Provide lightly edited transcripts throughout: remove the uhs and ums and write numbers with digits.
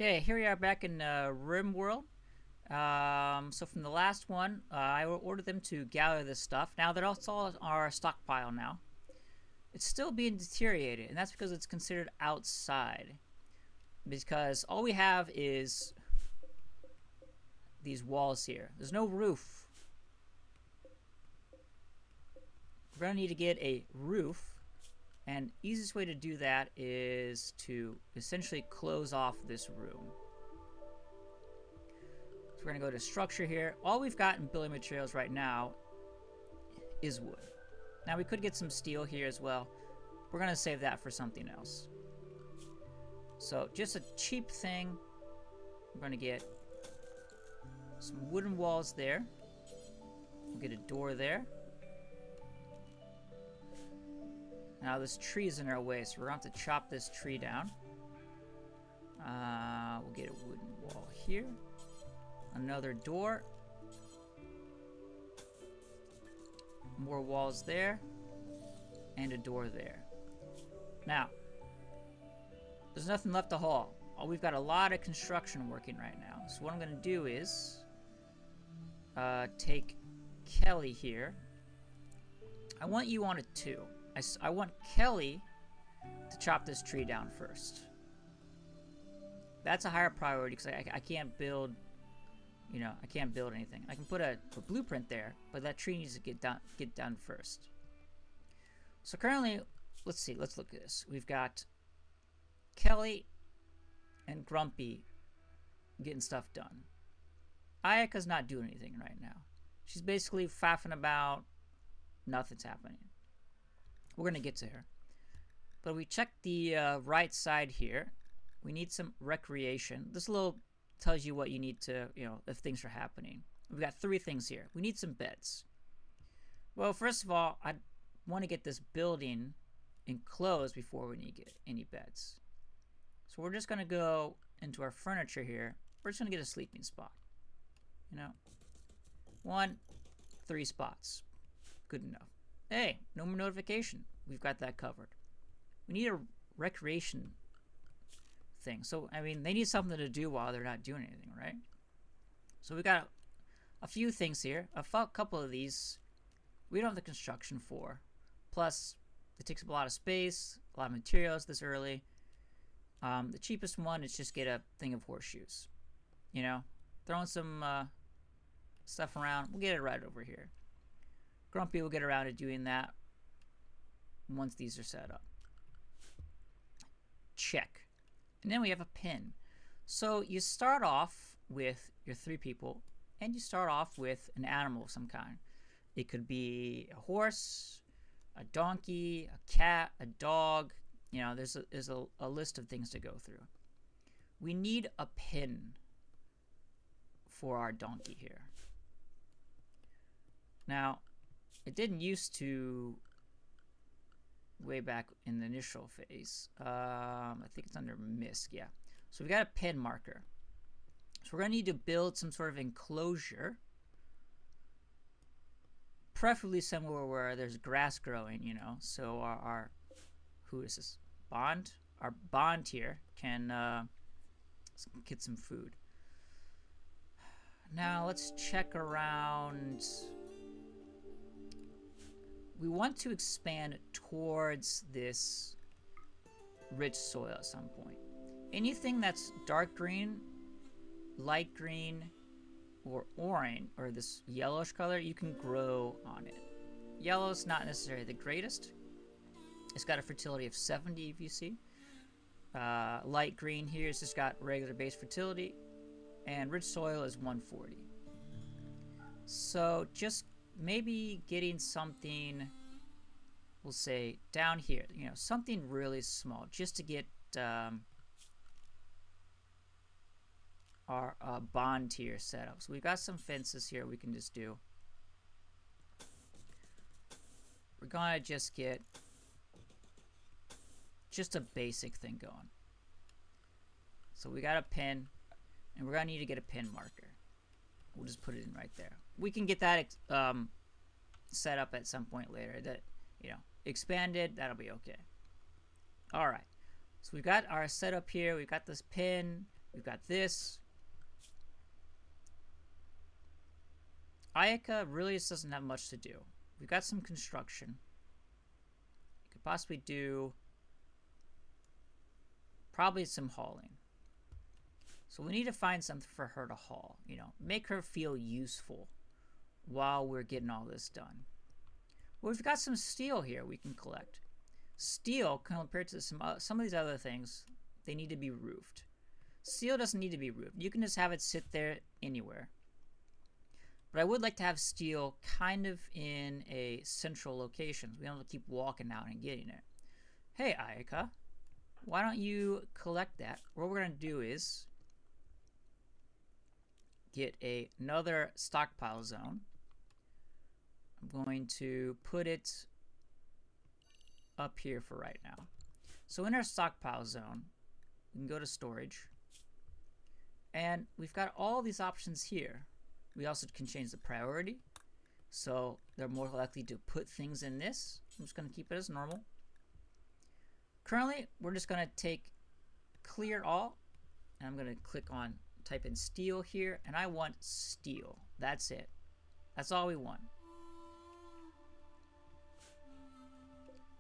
Okay, here we are back in RimWorld. So from the last one, I ordered them to gather this stuff. Now they're also on our stockpile now. It's still being deteriorated, and that's because it's considered outside. Because all we have is these walls here. There's no roof. We're going to need to get a roof. And easiest way to do that is to essentially close off this room. So we're going to go to structure here. All we've got in building materials right now is wood. Now we could get some steel here as well. We're going to save that for something else. So just a cheap thing. We're going to get some wooden walls there. We'll get a door there. Now this tree is in our way, so we're going to have to chop this tree down. We'll get a wooden wall here. Another door. More walls there. And a door there. Now, there's nothing left to haul. We've got a lot of construction working right now. So what I'm going to do is take Kelly here. I want you on it too. I want Kelly to chop this tree down first. That's a higher priority because I can't build, I can't build anything. I can put a blueprint there, but that tree needs to get done first. So currently, let's see, let's look at this. We've got Kelly and Grumpy getting stuff done. Ayaka's not doing anything right now. She's basically faffing about. Nothing's happening. We're going to get to her. But we check the right side here. We need some recreation. This little tells you what you need to, if things are happening. We've got 3 things here. We need some beds. Well, first of all, I want to get this building enclosed before we need to get any beds. So we're just going to go into our furniture here. We're just going to get a sleeping spot. 3 spots. Good enough. Hey, no more notification. We've got that covered. We need a recreation thing. So, they need something to do while they're not doing anything, right? So we got a few things here. A couple of these we don't have the construction for. Plus, it takes up a lot of space, a lot of materials this early. The cheapest one is just get a thing of horseshoes. Throwing some stuff around. We'll get it right over here. Grumpy will get around to doing that once these are set up. Check. And then we have a pin. So you start off with your 3 people, and you start off with an animal of some kind. It could be a horse, a donkey, a cat, a dog. There's a list of things to go through. We need a pin for our donkey here. Now, it didn't used to way back in the initial phase. I think it's under MISC, yeah. So we got a pin marker. So we're going to need to build some sort of enclosure. Preferably somewhere where there's grass growing, So our who is this? Bond? Our Bond here can get some food. Now let's check around. We want to expand towards this rich soil at some point. Anything that's dark green, light green, or orange, or this yellowish color, you can grow on it. Yellow's not necessarily the greatest. It's got a fertility of 70, if you see. Light green here has just got regular base fertility, and rich soil is 140. So just maybe getting something, we'll say down here, something really small, just to get our bond tier set up. So we've got some fences here we can just do. We're gonna just get just a basic thing going. So we got a pin, and we're gonna need to get a pin marker. We'll just put it in right there. We can get that set up at some point later. That expanded, that'll be okay. All right. So we've got our setup here. We've got this pin. We've got this. Ayaka really just doesn't have much to do. We've got some construction. We could possibly do probably some hauling. So we need to find something for her to haul, you know, make her feel useful while we're getting all this done. Well, we've got some steel here we can collect. Steel, compared to some of these other things, they need to be roofed. Steel doesn't need to be roofed. You can just have it sit there anywhere. But I would like to have steel kind of in a central location. So we don't have to keep walking out and getting it. Hey, Ayaka, why don't you collect that? What we're going to do is get another stockpile zone. I'm going to put it up here for right now. So in our stockpile zone, we can go to storage. And we've got all these options here. We also can change the priority. So they're more likely to put things in this. I'm just going to keep it as normal. Currently, we're just going to take clear all. And I'm going to click on type in steel here. And I want steel. That's it. That's all we want.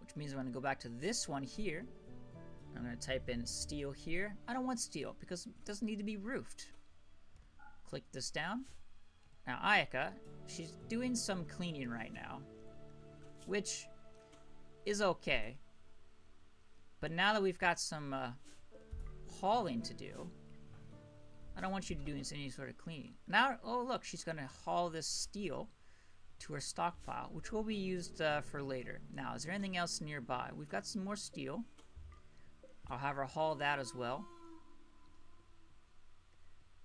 Which means I'm going to go back to this one here. I'm going to type in steel here. I don't want steel because it doesn't need to be roofed. Click this down. Now Ayaka, she's doing some cleaning right now, which is okay. But now that we've got some hauling to do, I don't want you to do any sort of cleaning. Now, oh look, she's going to haul this steel to her stockpile, which will be used for later. Now, is there anything else nearby? We've got some more steel. I'll have her haul that as well.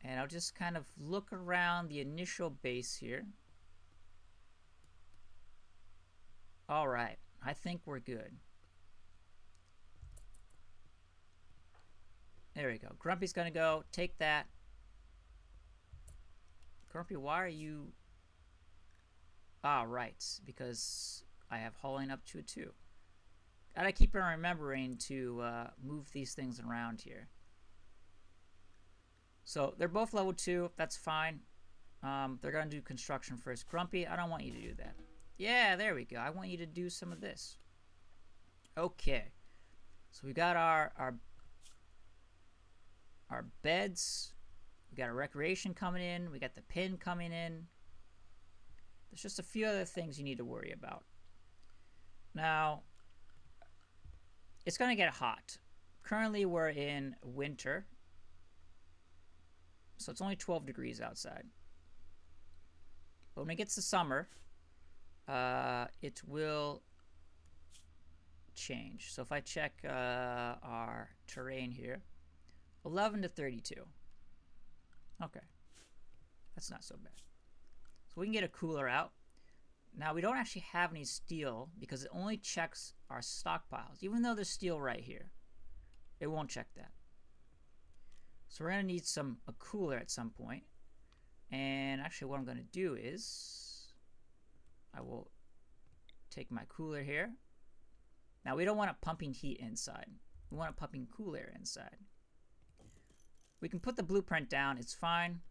And I'll just kind of look around the initial base here. Alright, I think we're good. There we go. Grumpy's gonna go take that. Grumpy, why are you... Ah, right, because I have hauling up to a 2. Gotta keep on remembering to move these things around here. So they're both level 2. That's fine. They're going to do construction first. Grumpy, I don't want you to do that. Yeah, there we go. I want you to do some of this. Okay. So we got our beds. We got a recreation coming in. We got the pin coming in. There's just a few other things you need to worry about. Now, it's going to get hot. Currently, we're in winter. So it's only 12 degrees outside. But when it gets to summer, it will change. So if I check our terrain here, 11 to 32. Okay. That's not so bad. So we can get a cooler out. Now we don't actually have any steel because it only checks our stockpiles. Even though there's steel right here, it won't check that. So we're going to need a cooler at some point. And actually what I'm going to do is I will take my cooler here. Now we don't want it pumping heat inside. We want it pumping cool air inside. We can put the blueprint down. It's fine.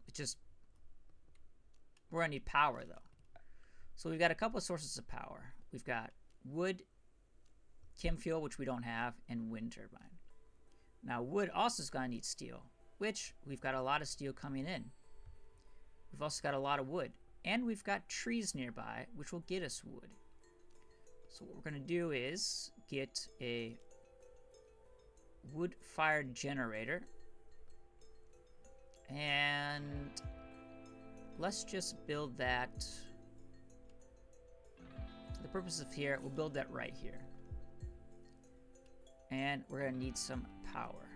It's just we're going to need power though. So we've got a couple of sources of power. We've got wood, chem fuel, which we don't have, and wind turbine. Now wood also is going to need steel, which we've got a lot of steel coming in. We've also got a lot of wood. And we've got trees nearby, which will get us wood. So what we're going to do is get a wood-fired generator. And let's just build that. For the purpose of here, we'll build that right here. And we're going to need some power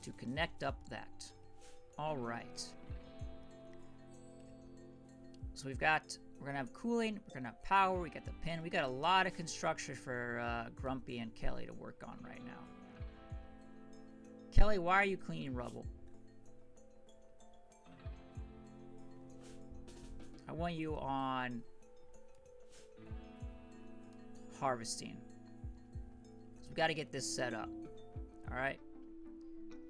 to connect up that. All right. So we're going to have cooling, we're going to have power, we got the pin. We got a lot of construction for Grumpy and Kelly to work on right now. Kelly, why are you cleaning rubble? I want you on harvesting. We got to get this set up. All right.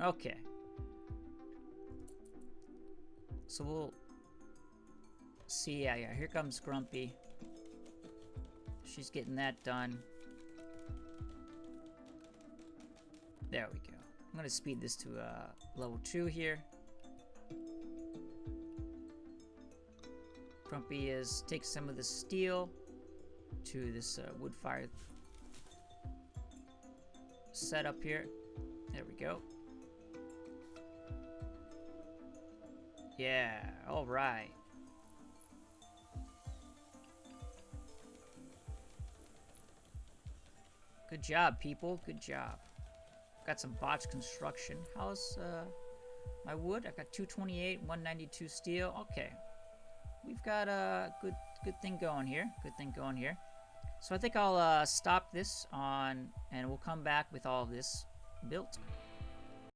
Okay. So we'll see. Yeah, here comes Grumpy. She's getting that done. There we go. I'm gonna speed this to level 2 here. Grumpy is takes some of the steel to this wood fire setup here. There we go. Yeah, all right. Good job, people. Good job. Got some botched construction. How's my wood? I got 228, 192 steel. Okay. We've got a good thing going here. Good thing going here. So I think I'll stop this on, and we'll come back with all of this built.